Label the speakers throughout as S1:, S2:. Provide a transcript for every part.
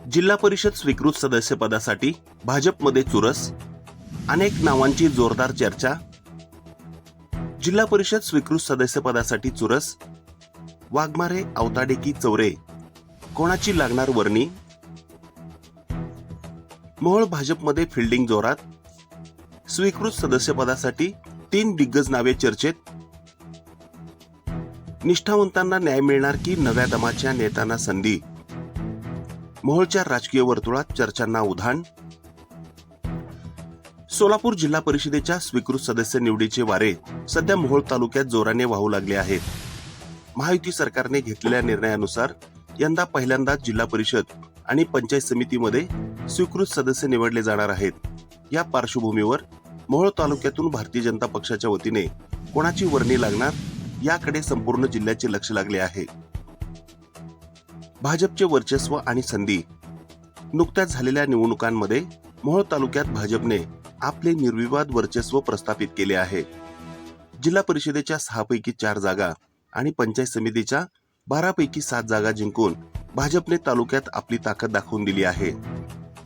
S1: जिल्हा परिषद स्वीकृत सदस्य पदासाठी भाजपमध्ये चुरस, अनेक नावांची जोरदार चर्चा. जिल्हा परिषद स्वीकृत सदस्य पदासाठी चुरस, वाघमारे, आवताडे की चौरे, कोणाची लागणार वर्णी? मोहोळ भाजपमध्ये फिल्डिंग जोरात, स्वीकृत सदस्य पदासाठी 3 दिग्गज नावे चर्चेत. निष्ठावंतांना न्याय मिळणार की नव्या दमाच्या नेत्यांना संधी? मोहोळच्या राजकीय वर्तुळात चर्चांना उधाण. सोलापूर जिल्हा परिषदेच्या स्वीकृत सदस्य निवडीचे वारे सध्या मोहोळ तालुक्यात जोराने वाहू लागले आहेत. महायुती सरकारने घेतलेल्या निर्णयानुसार यंदा पहिल्यांदाच जिल्हा परिषद आणि पंचायत समितीमध्ये स्वीकृत सदस्य निवडले जाणार आहेत. या पार्श्वभूमीवर मोहोळ तालुक्यातून भारतीय जनता पक्षाच्या वतीने कोणाची वर्णी लागणार याकडे संपूर्ण जिल्ह्याचे लक्ष लागले आहे. भाजपचे वर्चस्व आणि संधी. नुकत्याच झालेल्या निवडणुकांमध्ये मोहोळ तालुक्यात भाजपने आपले निर्विवाद वर्चस्व प्रस्थापित केले आहे. जिल्हा परिषदेच्या 6 पैकी 4 जागा आणि पंचायत समितीच्या 12 पैकी 7 जागा जिंकून भाजपने तालुक्यात आपली ताकद दाखवून दिली आहे.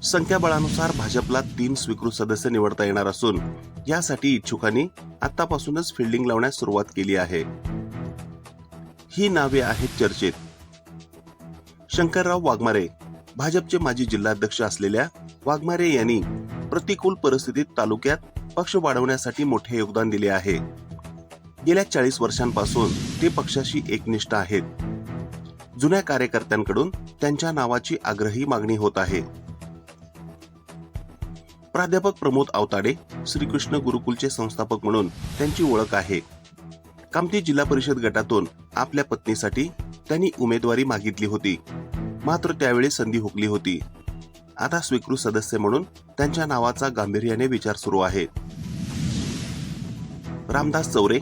S1: संख्याबळानुसार भाजपला 3 स्वीकृत सदस्य निवडता येणार असून यासाठी इच्छुकांनी आतापासूनच फिल्डिंग लावण्यास सुरुवात केली आहे. ही नावे आहेत चर्चेत. शंकरराव वाघमारे. भाजपचे माजी जिल्हाध्यक्ष असलेल्या वाघमारे यांनी प्रतिकूल परिस्थितीत तालुक्यात पक्ष वाढवण्यासाठी मोठे योगदान दिले आहे. गेल्या 40 वर्षांपासून ते पक्षाशी एकनिष्ठ आहेत. जुन्या कार्यकर्त्यांकडून त्यांच्या नावाची आग्रही मागणी होत आहे. प्राध्यापक प्रमोद आवताडे. श्रीकृष्ण गुरुकुलचे संस्थापक म्हणून त्यांची ओळख आहे. कामठी जिल्हा परिषद गटातून आपल्या पत्नीसाठी त्यांनी उमेदवारी मागितली होती, मात्र त्यावेळी संधी हुकली होती. आता स्वीकृत सदस्य म्हणून त्यांच्या नावाचा गांभीर्याने विचार सुरू आहे. रामदास चौरे.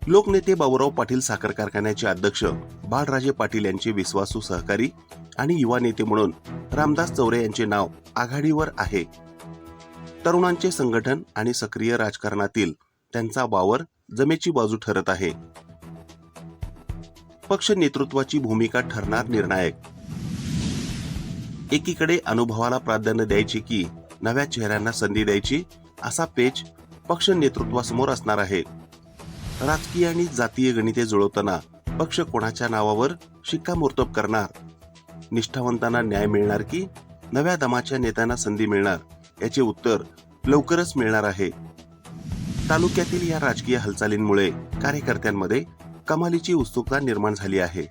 S1: लोकनेते बाबूराव पाटील साखर कारखान्याचे अध्यक्ष बाळराजे पाटील यांचे विश्वासू सहकारी आणि युवा नेते म्हणून रामदास चौरे यांचे नाव आघाडीवर आहे. तरुणांचे संघटन आणि सक्रिय राजकारणातील त्यांचा वावर जमेची बाजू ठरत आहे. पक्ष नेतृत्वाची भूमिका ठरणार निर्णायक. एकीकडे अनुभवाला प्राधान्य द्यायची की नव्या चेहऱ्यांना संधी द्यायची असा पेच पक्ष नेतृत्वासमोर असणार आहे. राजकीय आणि जातीय गणिते जुळवताना पक्ष कोणाच्या नावावर शिक्कामोर्तब करणार? निष्ठावंतांना न्याय मिळणार की नव्या दमाच्या नेत्यांना संधी मिळणार याचे उत्तर लवकरच मिळणार आहे. तालुक्यातील या राजकीय हालचालींमुळे कार्यकर्त्यांमध्ये कमालीची उत्सुकता निर्माण झाली आहे.